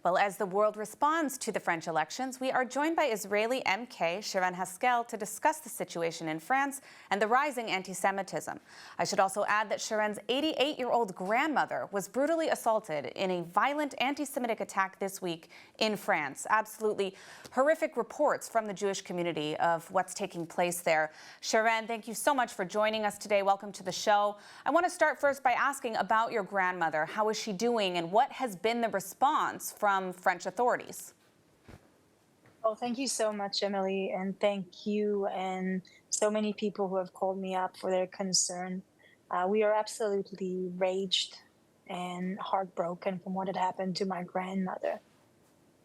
Well, as the world responds to the French elections, we are joined by Israeli MK Sharren Haskel to discuss the situation in France and the rising anti-Semitism. I should also add that Sharren's 88-year-old grandmother was brutally assaulted in a violent anti-Semitic attack this week in France. Absolutely horrific reports from the Jewish community of what's taking place there. Sharren, thank you so much for joining us today. Welcome to the show. I want to start first by asking about your grandmother. How is she doing, and what has been the response from French authorities? Well, thank you so much, Emily, and thank you and so many people who have called me up for their concern. We are absolutely raged and heartbroken from what had happened to my grandmother.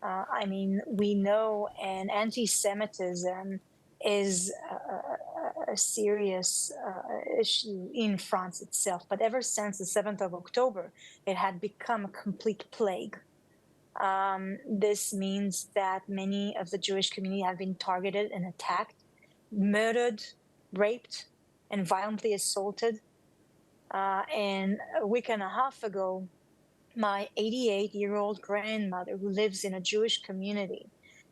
I mean, we know an anti-Semitism is a serious issue in France itself, but ever since the 7th of October, it had become a complete plague. This means that many of the Jewish community have been targeted and attacked, murdered, raped, and violently assaulted. And a week and a half ago, my 88-year-old grandmother, who lives in a Jewish community,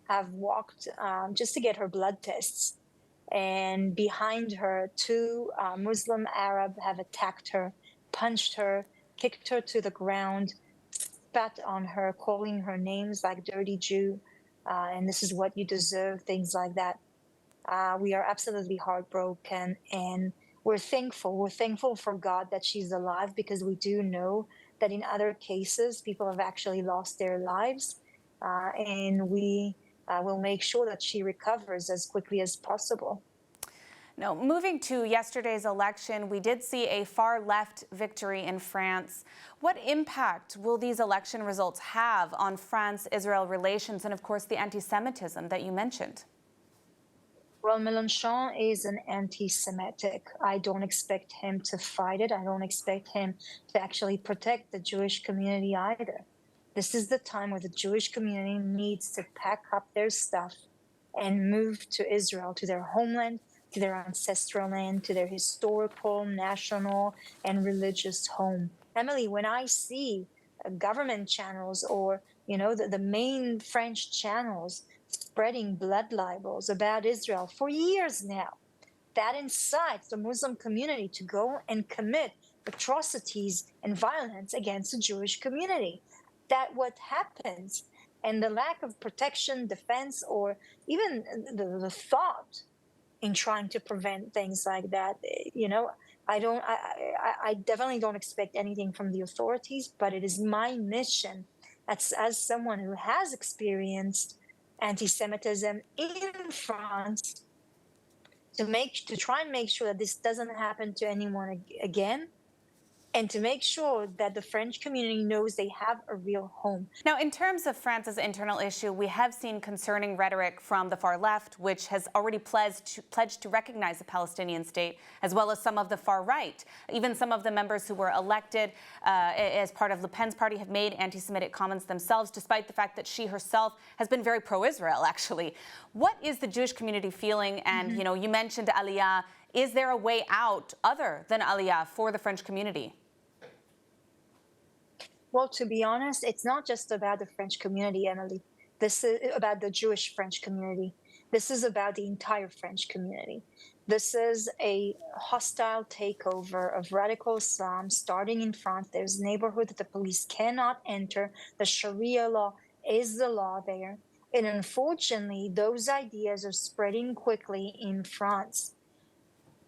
have walked just to get her blood tests. And behind her, two Muslim Arab have attacked her, punched her, kicked her to the ground, spat on her, calling her names like dirty Jew, and this is what you deserve, things like that. We are absolutely heartbroken, and we're thankful. We're thankful for God that she's alive, because we do know that in other cases, people have actually lost their lives, and we will make sure that she recovers as quickly as possible. Now, moving to yesterday's election, we did see a far-left victory in France. What impact will these election results have on France-Israel relations and, of course, the anti-Semitism that you mentioned? Well, Mélenchon is an anti-Semitic. I don't expect him to fight it. I don't expect him to actually protect the Jewish community either. This is the time where the Jewish community needs to pack up their stuff and move to Israel, to their homeland, to their ancestral land, to their historical, national, and religious home. Emily, when I see government channels or, the main French channels spreading blood libels about Israel for years now, that incites the Muslim community to go and commit atrocities and violence against the Jewish community. That what happens, and the lack of protection, defense, or even the thought in trying to prevent things like that, I definitely don't expect anything from the authorities, but it is my mission as someone who has experienced anti-Semitism in France to try and make sure that this doesn't happen to anyone again, and to make sure that the French community knows they have a real home. Now, in terms of France's internal issue, we have seen concerning rhetoric from the far left, which has already pledged to recognize a Palestinian state, as well as some of the far right. Even some of the members who were elected as part of Le Pen's party have made anti-Semitic comments themselves, despite the fact that she herself has been very pro-Israel, actually. What is the Jewish community feeling? And, you mentioned Aliyah. Is there a way out other than Aliyah for the French community? Well, to be honest, it's not just about the French community, Emily. This is about the Jewish French community. This is about the entire French community. This is a hostile takeover of radical Islam starting in France. There's a neighborhood that the police cannot enter. The Sharia law is the law there. And unfortunately, those ideas are spreading quickly in France.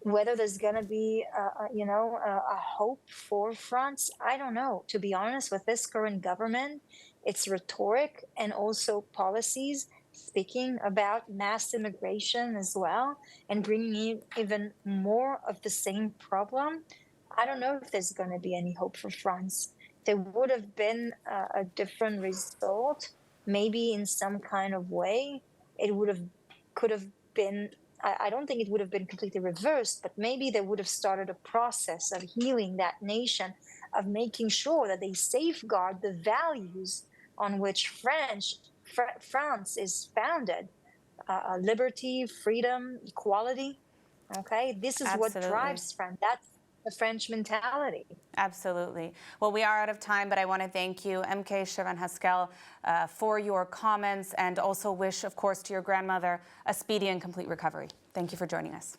Whether there's going to be, a hope for France, I don't know. To be honest, with this current government, it's rhetoric and also policies speaking about mass immigration as well, and bringing in even more of the same problem. I don't know if there's going to be any hope for France. There would have been a different result, maybe in some kind of way. It could have been. I don't think it would have been completely reversed, but maybe they would have started a process of healing that nation, of making sure that they safeguard the values on which France is founded: liberty, freedom, equality. Okay, this is Absolutely. what drives France. the French mentality. Absolutely. Well, we are out of time, but I want to thank you, MK Sharren Haskel, for your comments, and also wish, of course, to your grandmother a speedy and complete recovery. Thank you for joining us.